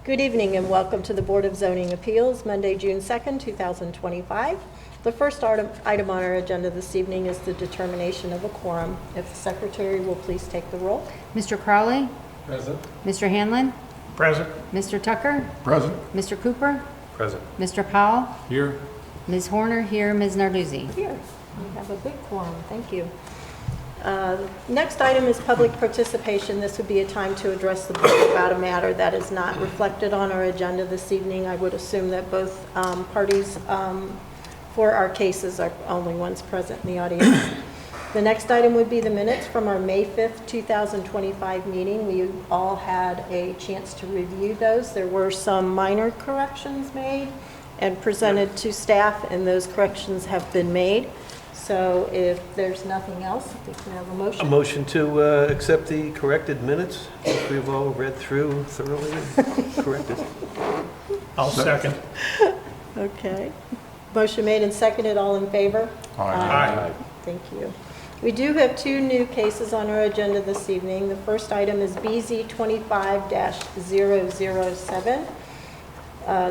Good evening and welcome to the Board of Zoning Appeals, Monday, June 2nd, 2025. The first item on our agenda this evening is the determination of a quorum. If the secretary will please take the roll. Mr. Crowley? Present. Mr. Hanlon? Present. Mr. Tucker? Present. Mr. Cooper? Present. Mr. Powell? Here. Ms. Horner here. Ms. Narduzzi? Here, we have a big quorum. Thank you. Next item is public participation. This would be a time to address the board about a matter that is not reflected on our agenda this evening. I would assume that both parties for our cases are only ones present in the audience. The next item would be the minutes from our May 5th, 2025 meeting. We all had a chance to review those. There were some minor corrections made and presented to staff, and those corrections have been made. So if there's nothing else, we can have a motion. A motion to accept the corrected minutes, which we've all read through thoroughly and corrected. I'll second. Okay. Motion made and seconded. All in favor? Aye. Thank you. We do have two new cases on our agenda this evening. The first item is BZ 25-007.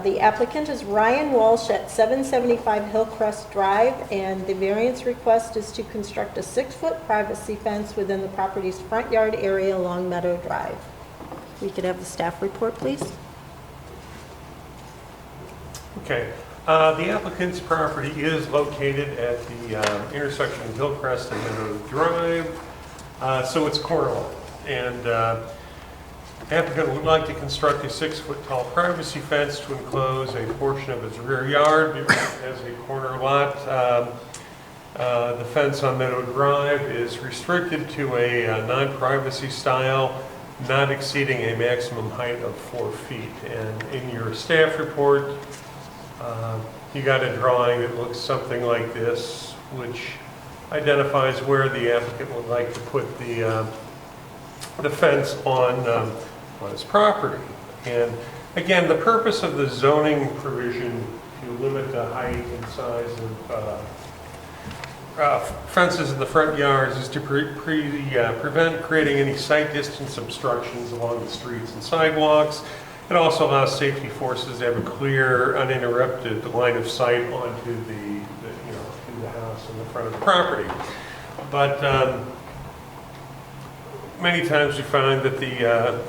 The applicant is Ryan Walsh at 775 Hillcrest Drive, and the variance request is to construct a 6-foot privacy fence within the property's front yard area along Meadow Drive. We could have the staff report, please. Okay. The applicant's property is located at the intersection of Hillcrest and Meadow Drive, so it's corner lot. And the applicant would like to construct a 6-foot tall privacy fence to enclose a portion of its rear yard as a corner lot. The fence on Meadow Drive is restricted to a non-privacy style, not exceeding a maximum height of 4 feet. And in your staff report, you got a drawing that looks something like this, which identifies where the applicant would like to put the fence on his property. And again, the purpose of the zoning provision to limit the height and size of fences in the front yards is to prevent creating any sight distance obstructions along the streets and sidewalks. It also allows safety forces to have a clear, uninterrupted line of sight onto the house in the front of the property. But many times we find that the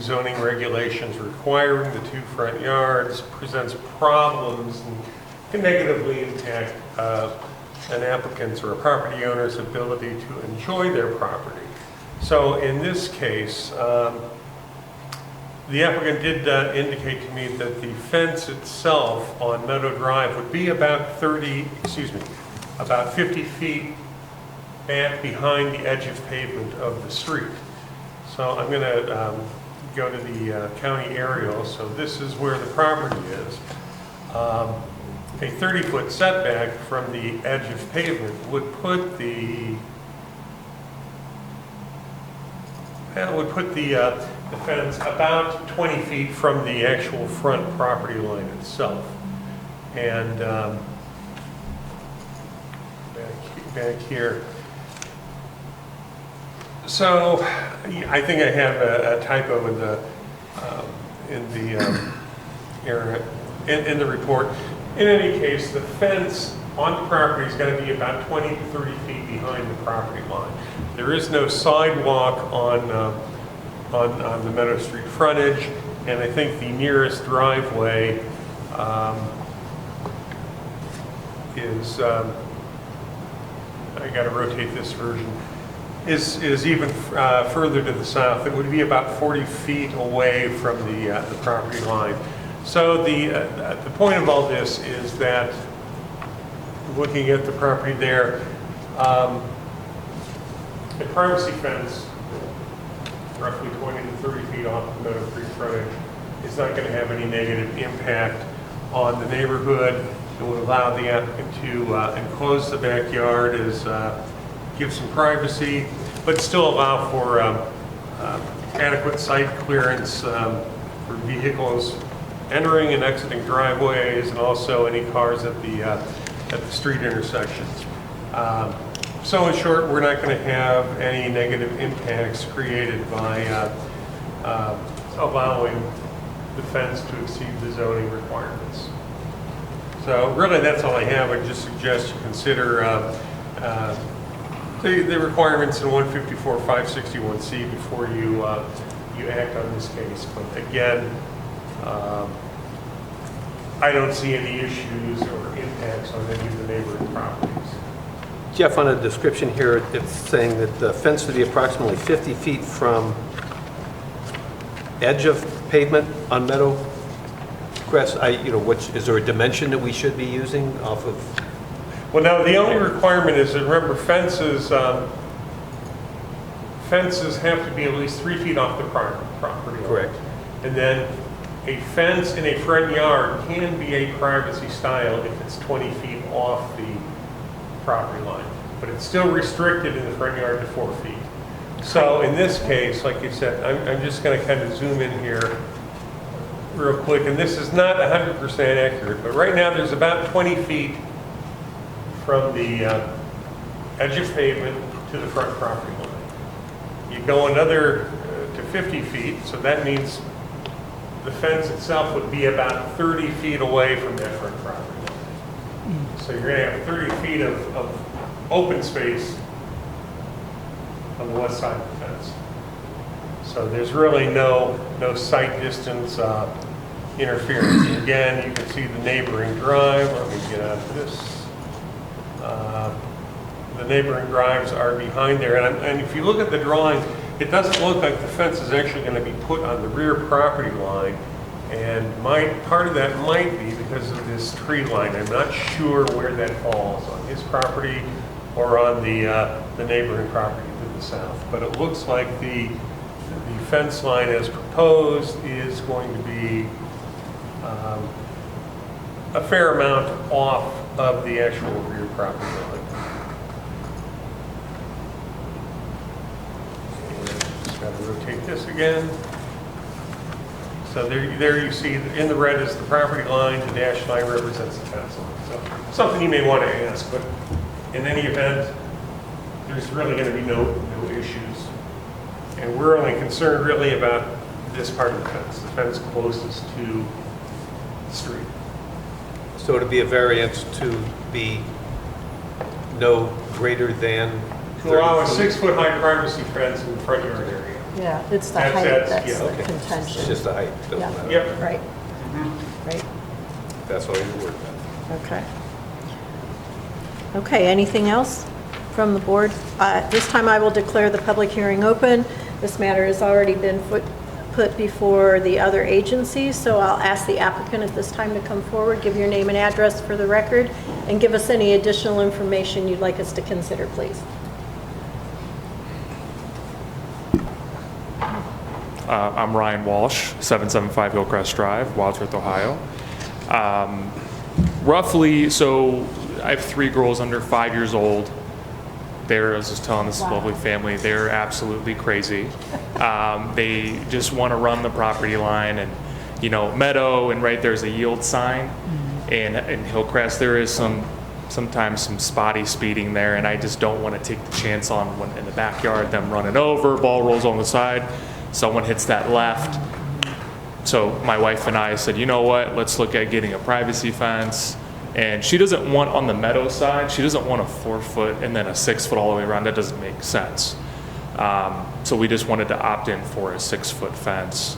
zoning regulations requiring the 2 front yards presents problems and can negatively impact an applicant's or a property owner's ability to enjoy their property. So in this case, the applicant did indicate to me that the fence itself on Meadow Drive would be about 50 feet back behind the edge of pavement of the street. So I'm going to go to the county aerial. So this is where the property is. A 30-foot setback from the edge of pavement would put the fence about 20 feet from the actual front property line itself. And back here. So I think I have a typo in the report. In any case, the fence on the property is going to be about 20 to 30 feet behind the property line. There is no sidewalk on the Meadow Street frontage, and I think the nearest driveway is, I got to rotate this version, is even further to the south. It would be about 40 feet away from the property line. So the point of all this is that, looking at the property there, a privacy fence roughly 20 to 30 feet off the Meadow Creek frontage is not going to have any negative impact on the neighborhood. It will allow the applicant to enclose the backyard, give some privacy, but still allow for adequate site clearance for vehicles entering and exiting driveways, and also any cars at the street intersections. So in short, we're not going to have any negative impacts created by allowing the fence to exceed the zoning requirements. So really, that's all I have. I just suggest you consider the requirements in 154-561C before you act on this case. But again, I don't see any issues or impacts on any of the neighboring properties. Jeff, on a description here, it's saying that the fence would be approximately 50 feet from edge of pavement on meadow grass. Is there a dimension that we should be using off of? Well, now, the only requirement is that, remember, fences have to be at least 3 feet off the property line. Correct. And then a fence in a front yard can be a privacy style if it's 20 feet off the property line. But it's still restricted in the front yard to 4 feet. So in this case, like you said, I'm just going to kind of zoom in here real quick. And this is not 100% accurate, but right now there's about 20 feet from the edge of pavement to the front property line. You go another to 50 feet, so that means the fence itself would be about 30 feet away from that front property line. So you're going to have 30 feet of open space on the west side of the fence. So there's really no sight distance interference. And again, you can see the neighboring drive. Let me get out of this. The neighboring drives are behind there. And if you look at the drawing, it doesn't look like the fence is actually going to be put on the rear property line. And part of that might be because of this tree line. I'm not sure where that falls, on his property or on the neighboring property to the south. But it looks like the fence line as proposed is going to be a fair amount off of the actual rear property line. Just got to rotate this again. So there you see, in the red is the property line, the dashed line represents the fence line. So something you may want to ask, but in any event, there's really going to be no issues. And we're only concerned really about this part of the fence closest to the street. So it'd be a variance to be no greater than To allow a 30 feet? 6-foot-high privacy fence in the front yard area. Yeah, it's the That's- height that's- that's yeah, the okay. contention. It's just the height. Doesn't Yeah. matter. Yep. Right, right, That's all you work on. okay. Okay, anything else from the board? This time I will declare the public hearing open. This matter has already been put before the other agencies, so I'll ask the applicant at this time to come forward, give your name and address for the record, and give us any additional information you'd like us to consider, please. I'm Ryan Walsh, 775 Hillcrest Drive, Wadsworth, Ohio. Roughly, so I have 3 girls under 5 years old. I was just telling this lovely family, they're absolutely crazy. They just want to run the property line, and meadow, and right there's a yield sign. And in Hillcrest, there is sometimes some spotty speeding there, and I just don't want to take the chance on when in the backyard, them running over, ball rolls on the side, someone hits that left. So my wife and I said, you know what, let's look at getting a privacy fence. And she doesn't want on the meadow side, she doesn't want a 4-foot and then a 6-foot all the way around. That doesn't make sense. So we just wanted to opt in for a 6-foot fence.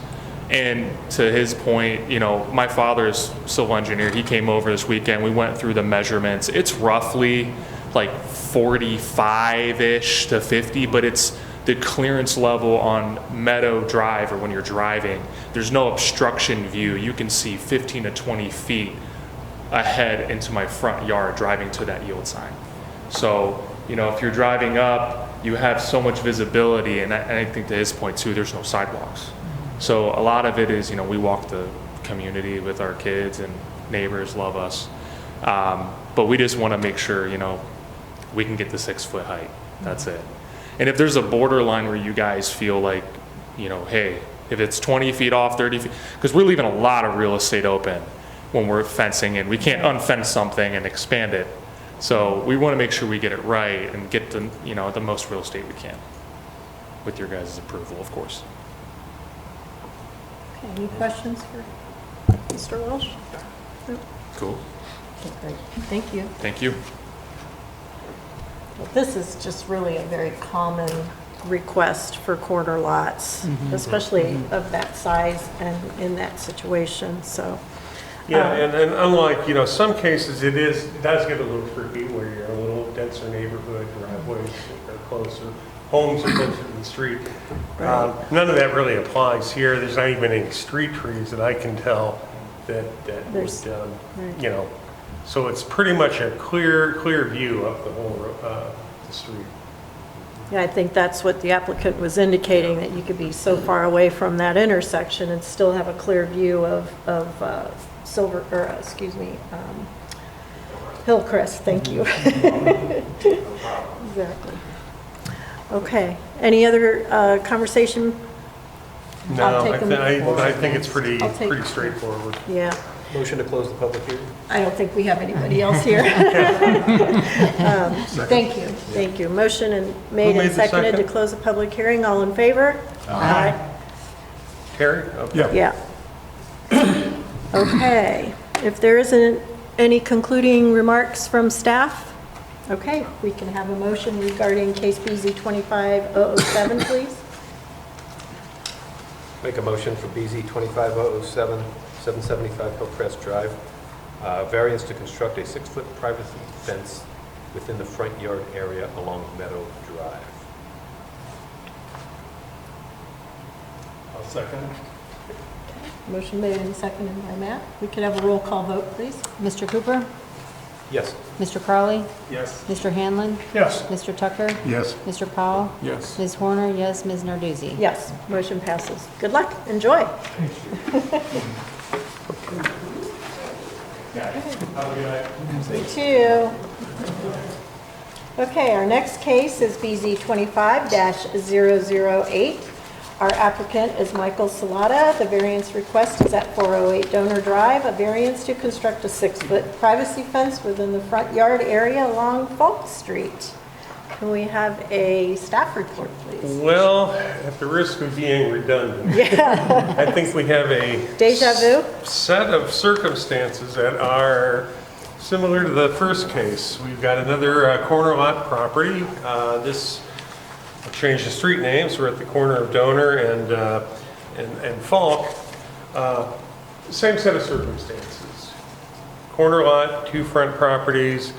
And to his point, my father's civil engineer, he came over this weekend. We went through the measurements. It's roughly like 45-ish to 50, but it's the clearance level on Meadow Drive, or when you're driving, there's no obstruction view. You can see 15 to 20 feet ahead into my front yard driving to that yield sign. So, if you're driving up, you have so much visibility, and I think to his point too, there's no sidewalks. So a lot of it is, we walk the community with our kids, and neighbors love us. But we just want to make sure, we can get the 6-foot height. That's it. And if there's a borderline where you guys feel like, hey, if it's 20 feet off, 30 feet, because we're leaving a lot of real estate open when we're fencing, and we can't unfence something and expand it. So we want to make sure we get it right and get the, the most real estate we can, with your guys' approval, of course. Okay, any questions for Mr. Walsh? No? Cool. Okay, great. Thank you. Thank you. Well, this is just really a very common request for corner lots, especially of that size and in that situation, so. Yeah, and unlike, some cases, it does get a little tricky where you're in a little denser neighborhood, driveways are closer, homes are closer to the street. None of that really applies here. There's not even any street trees that I can tell that would, so it's pretty much a clear view of the whole the street. Yeah, I think that's what the applicant was indicating, that you could be so far away from that intersection and still have a clear view of Hillcrest, thank you. Exactly. Okay, any other conversation? No, I'll take them I think it's pretty I'll take- straightforward. Yeah, Motion to close the public hearing? I don't think we have anybody else here. Thank you. Motion made made and the seconded to second? close the public hearing, all in favor? Aye. Terry? Okay. Yeah. Yeah. Okay, if there isn't any concluding remarks from staff, okay, we can have a motion regarding case BZ 25007, please. Make a motion for BZ 25007, 775 Hillcrest Drive. Variance to construct a 6-foot privacy fence within the front yard area along Meadow Drive. I'll second. Motion made and seconded by Matt. We could have a roll call vote, please. Mr. Cooper? Yes. Mr. Crowley? Yes. Mr. Hanlon? Yes. Mr. Tucker? Yes. Mr. Powell? Yes. Ms. Horner, yes. Ms. Narduzzi? Yes, motion passes. Good luck, enjoy. You too. Okay, our next case is BZ 25-008. Our applicant is Michael Salata. The variance request is at 408 Donor Drive, a variance to construct a 6-foot privacy fence within the front yard area along Falk Street. Can we have a staff report, please? Well, at the risk of being redundant, Yeah, I think we have a deja vu? set of circumstances that are similar to the first case. We've got another corner lot property. This will change the street names. We're at the corner of Donor and Falk. Same set of circumstances. Corner lot, 2 front properties.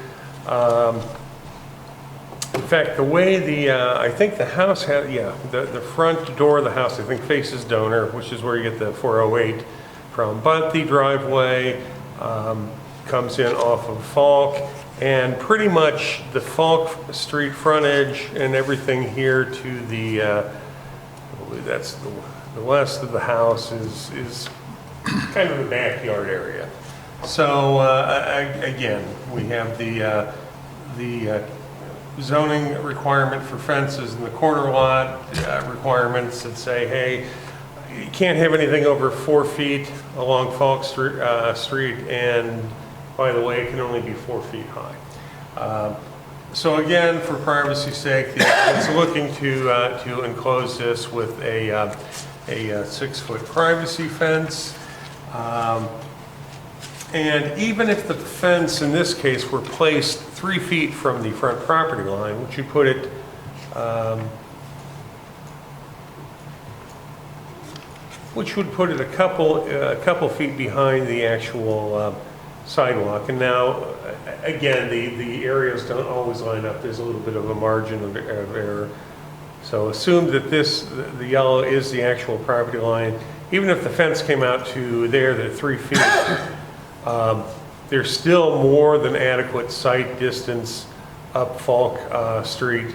In fact, the way I think the house had, the front door of the house, I think, faces Donor, which is where you get the 408 from. But the driveway comes in off of Falk, and pretty much the Falk Street frontage and everything here to the, I believe that's the west of the house is kind of the backyard area. So again, we have the zoning requirement for fences in the corner lot, requirements that say, hey, you can't have anything over 4 feet along Falk Street, and by the way, it can only be 4 feet high. So again, for privacy's sake, it's looking to enclose this with a 6-foot privacy fence. And even if the fence in this case were placed 3 feet from the front property line, which would put it a couple feet behind the actual sidewalk. And now, again, the areas don't always line up. There's a little bit of a margin of error. So assume that the yellow is the actual property line. Even if the fence came out to there, the 3 feet, there's still more than adequate sight distance up Falk Street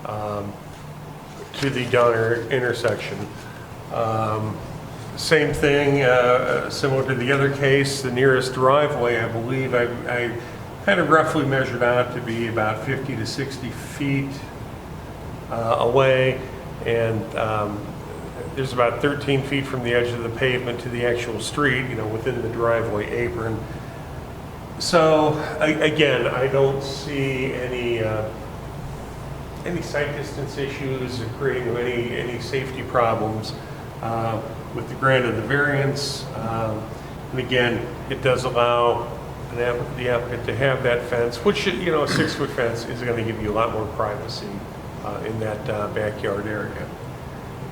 to the Donner intersection. Same thing, similar to the other case, the nearest driveway, I believe, I kind of roughly measured out to be about 50 to 60 feet away, and there's about 13 feet from the edge of the pavement to the actual street, within the driveway apron. So again, I don't see any sight distance issues or creating any safety problems. with the grant of the variance. And again, it does allow the applicant to have that fence, which, a 6-foot fence is going to give you a lot more privacy in that backyard area.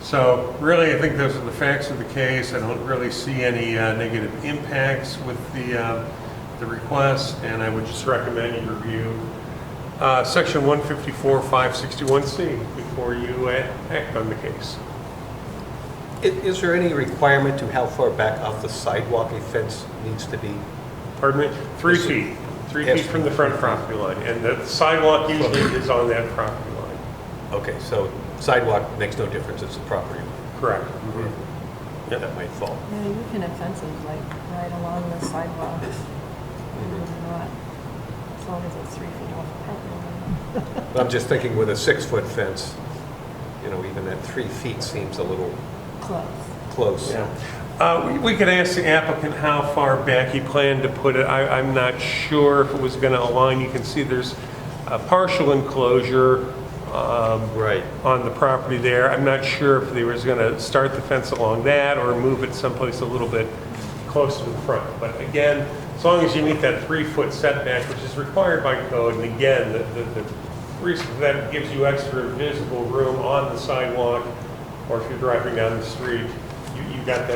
So really, I think those are the facts of the case. I don't really see any negative impacts with the request, and I would just recommend you review Section 154, 561C before you act on the case. Is there any requirement to how far back off the sidewalk a fence needs to be? Pardon me? 3 feet. 3 feet from the front property line, and the sidewalk usually is on that property line. Okay, so sidewalk makes no difference, it's the property line. Correct. Yeah, that might fall. Yeah, you can have fences like right along the sidewalk. Not, as long as it's 3 feet off the property line. But I'm just thinking with a 6-foot fence, even that 3 feet seems a little close. Yeah. We could ask the applicant how far back he planned to put it. I'm not sure if it was going to align. You can see there's a partial enclosure Right. on the property there. I'm not sure if they was going to start the fence along that or move it someplace a little bit closer to the front. But again, as long as you meet that 3-foot setback, which is required by code, and again, the reason for that gives you extra visible room on the sidewalk, or if you're driving down the street, you got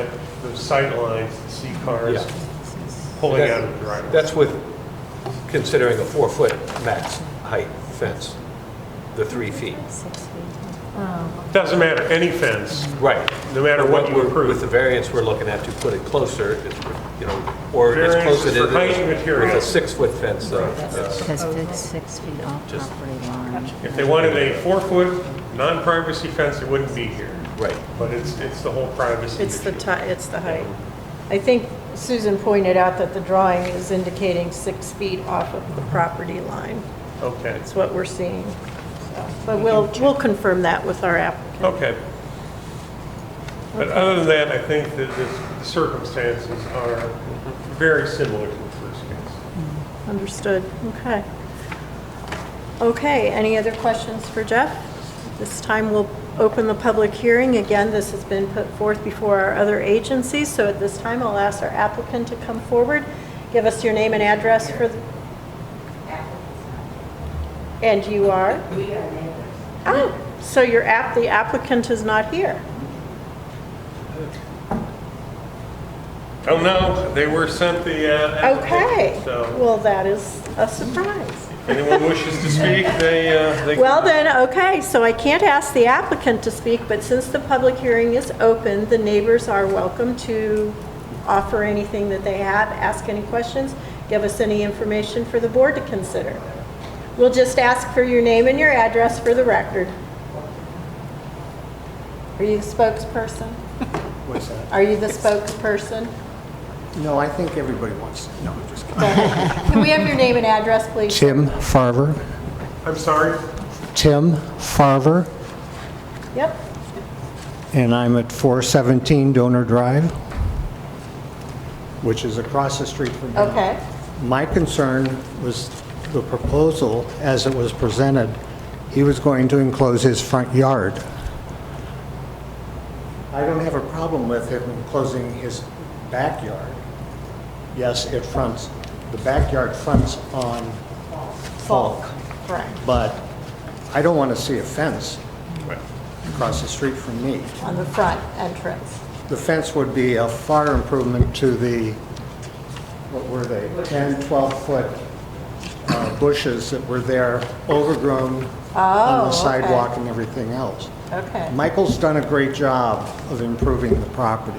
those sight lines to see cars pulling out of the driveway. That's with considering a 4-foot max height fence, the 3 feet. Doesn't matter, any fence, Right. no matter what you With approve. the variance we're looking at to put it closer, or it's Variance closer is to for height and material. with a 6-foot fence. Because it's 6 feet off Just- property line. If they wanted a 4-foot non-privacy fence, it wouldn't be here. Right. But it's the whole privacy It's the issue. it's the height. I think Susan pointed out that the drawing is indicating 6 feet off of the property line. Okay, That's what we're seeing. So, but we'll confirm that with our applicant. okay. But other than that, I think that the circumstances are very similar to the first case. Understood. Okay. Okay, any other questions for Jeff? This time we'll open the public hearing. Again, this has been put forth before our other agencies, so at this time I'll ask our applicant to come forward, give us your name and address for the... And you are? We are neighbors. Oh, so the applicant is not here. Oh, no, they were sent the application, Okay, so well, that is a surprise. if anyone wishes to speak, they Well then, okay, so I can't ask the applicant to speak, but since the public hearing is open, the neighbors are welcome to offer anything that they have, ask any questions, give us any information for the board to consider. We'll just ask for your name and your address for the record. Are you the spokesperson? What's that? Are you the spokesperson? No, I think everybody wants, no, I'm just kidding. Go ahead. Can we have your name and address, please? Tim Farver, I'm sorry? Tim Farver, Yep. and I'm at 417 Donor Drive, which is across the street from here. Okay. My concern was the proposal, as it was presented, he was going to enclose his front yard. I don't have a problem with him enclosing his backyard. Yes, it fronts, the backyard fronts on Falk, Correct. but I don't want to see a fence across the street from me. On the front entrance. The fence would be a far improvement to the, what were they, 10, 12-foot bushes that were there, overgrown on Oh, the okay. sidewalk and everything else. Okay. Michael's done a great job of improving the property,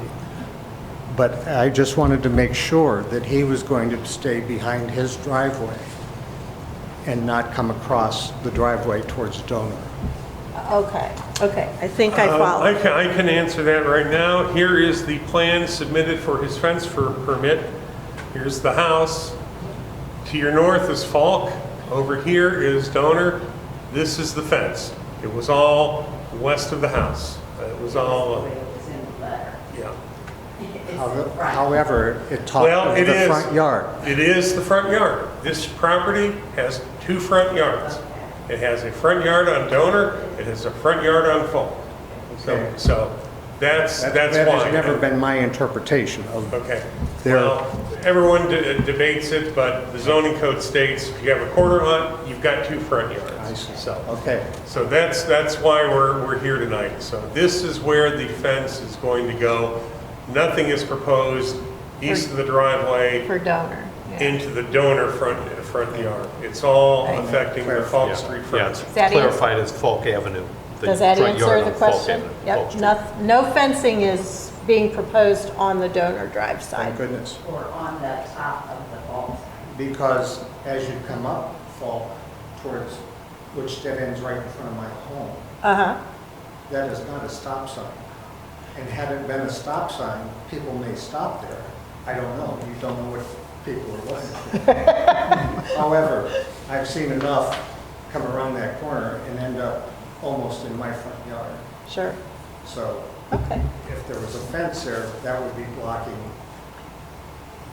but I just wanted to make sure that he was going to stay behind his driveway and not come across the driveway towards Donor. Okay, I think I follow. I can answer that right now. Here is the plan submitted for his fence permit. Here's the house. To your north is Falk. Over here is Donor. This is the fence. It was all west of the house. It was all, It was in the letter. yeah. It's the front. However, it talked Well, of it the is. front yard. It is the front yard. This property has 2 front yards. It has a front yard on Donor. It has a front yard on Falk. Okay. So That's That why. has never been my interpretation of, Okay. There- Well, everyone debates it, but the zoning code states if you have a corner lot, you've got 2 front yards. I see. So, Okay, so that's why we're here tonight. So this is where the fence is going to go. Nothing is proposed east of the driveway For donor. Yeah. into the donor front yard. It's all Right. affecting the Clarify. Falk Yeah. Street Yeah, front. it's that clarified as Falk Avenue. the Does that front yard answer the on Falk question? Avenue, Falk Yep, Street. no fencing is being proposed on the donor drive thank side. goodness. Or on the top of the vault. Because as you come up Falk towards, which dead ends right in front of my home, Uh-huh, that is not a stop sign. And had it been a stop sign, people may stop there. I don't know. You don't know what people are looking for. However, I've seen enough come around that corner and end up almost in my front yard. sure, So okay. if there was a fence there, that would be blocking,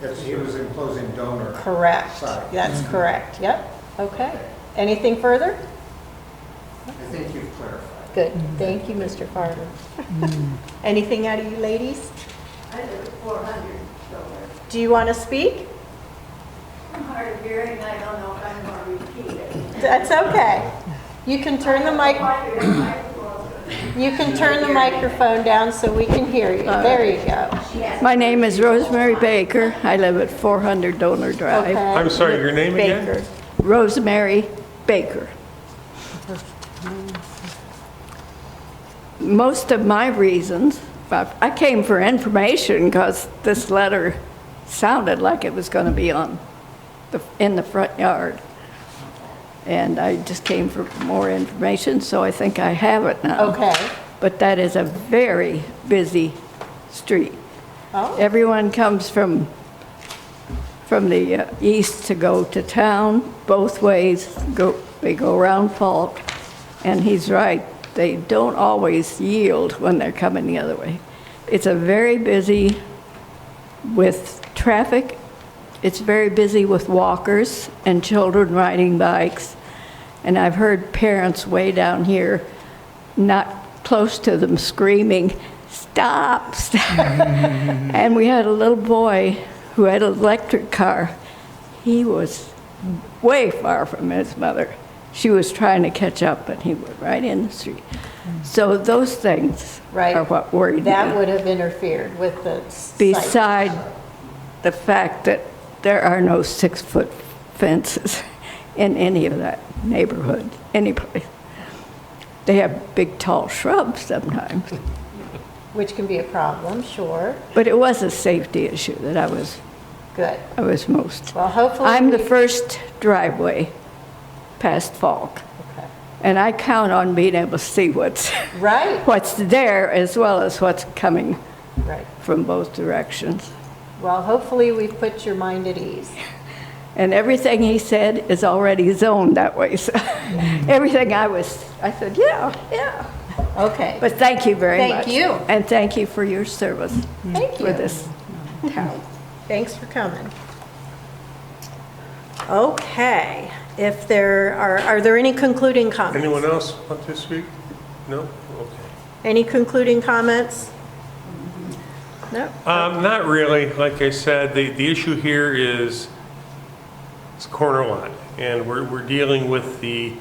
if he was enclosing donor. Correct, Side. that's correct, yep, okay. Anything further? I think you've clarified. Good, thank you, Mr. Carter. Anything out of you ladies? I live at 400, so Do you want to speak? I'm hard of hearing, I don't know if I'm going to repeat it. That's okay. You can turn the microphone down so we can hear you. There you go. My name is Rosemary Baker. I live at 400 Donor Drive. Okay. I'm sorry, your name again? Baker. Rosemary Baker. Most of my reasons, but I came for information because this letter sounded like it was going to be in the front yard. And I just came for more information, so I think I have it now. Okay. But that is a very busy street. Oh, Everyone comes from the east to go to town, both ways. They go around Falk, and he's right. They don't always yield when they're coming the other way. It's a very busy with traffic. It's very busy with walkers and children riding bikes. And I've heard parents way down here, not close to them, screaming, "Stop, stop." And we had a little boy who had an electric car. He was way far from his mother. She was trying to catch up, and he went right in the street. So those things Right. are what worried that me. would have interfered with the site. Beside the fact that there are no 6-foot fences in any of that neighborhood, any place. They have big, tall shrubs sometimes. Which can be a problem, sure. But it was a safety issue that I was Good. most. Well, hopefully. I'm the we- first driveway past Falk, Okay. and I count on being able to see what's Right, there as well as what's coming right. from both directions. Well, hopefully we've put your mind at ease. And everything he said is already zoned that way. So everything I said, yeah. Okay. But thank you very Thank much. you. And thank you for your service Thank you. for this town. Thanks for coming. Okay, if there are there any concluding comments? Anyone else want to speak? No? Okay. Any concluding comments? No? Not really. Like I said, the issue here is it's a corner lot, and we're dealing with the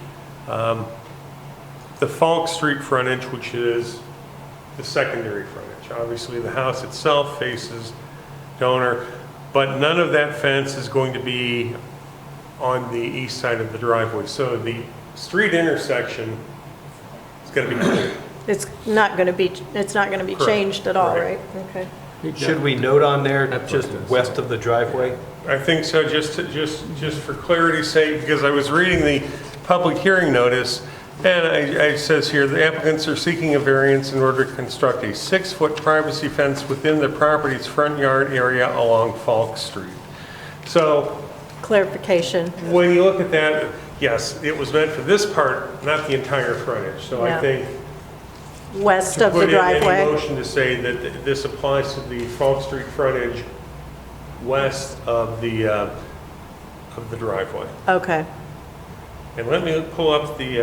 Falk Street frontage, which is the secondary frontage. Obviously, the house itself faces donor, but none of that fence is going to be on the east side of the driveway. So the street intersection is going to be clear. It's not going to be Correct. changed at all, Right. right? Okay. Should we note on there, just west of the driveway? I think so, just for clarity's sake, because I was reading the public hearing notice, and it says here, the applicants are seeking a variance in order to construct a 6-foot privacy fence within the property's front yard area along Falk Street. So Clarification. when you look at that, yes, it was meant for this part, not the entire frontage. So Yeah. I think West to of the put in any driveway. motion to say that this applies to the Falk Street frontage west of the driveway. Okay. And let me pull up the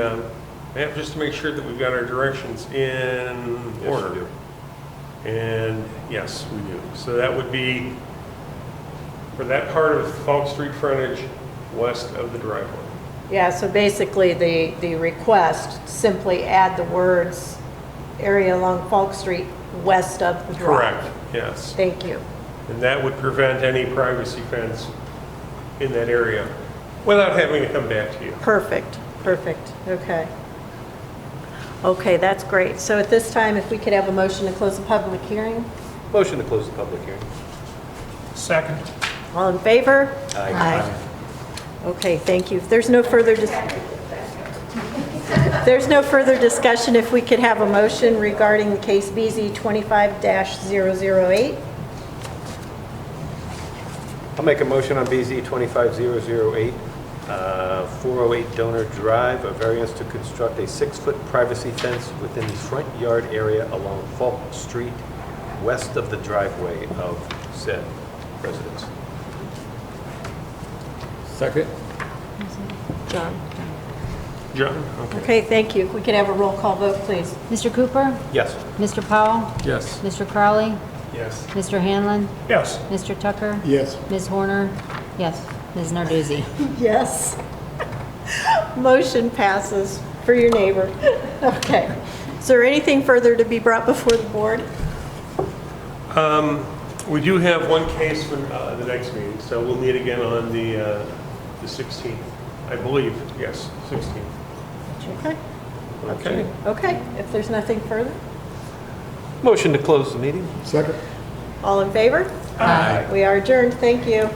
map just to make sure that we've got our directions in Yes, order. you do. And yes, we do. So that would be for that part of Falk Street frontage west of the driveway. Yeah, so basically, the request, simply add the words, area along Falk Street west of the drive. Correct, yes. Thank you. And that would prevent any privacy fence in that area without having to come back to you. Perfect, perfect, okay. Okay, that's great. So at this time, if we could have a motion to close the public hearing? Motion to close the public hearing. Second. All in favor? Aye. Okay, thank you. If there's no further discussion, if we could have a motion regarding case BZ 25-008. I'll make a motion on BZ 25008, 408 Donor Drive, a variance to construct a 6-foot privacy fence within the front yard area along Falk Street, west of the driveway of said residence. Second. John. John? Okay. Okay, thank you. If we could have a roll call vote, please. Mr. Cooper? Yes. Mr. Powell? Yes. Mr. Crowley? Yes. Mr. Hanlon? Yes. Mr. Tucker? Yes. Ms. Horner? Yes. Ms. Narduzzi? Yes. Motion passes for your neighbor. Okay. Is there anything further to be brought before the board? We do have one case for the next meeting, so we'll meet again on the 16th, I believe. Yes, 16th. Okay. Okay. Okay, if there's nothing further, Motion to close the meeting. Second. all in favor? Aye. We are adjourned. Thank you.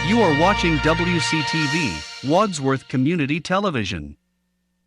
You are watching WCTV, Wadsworth Community Television.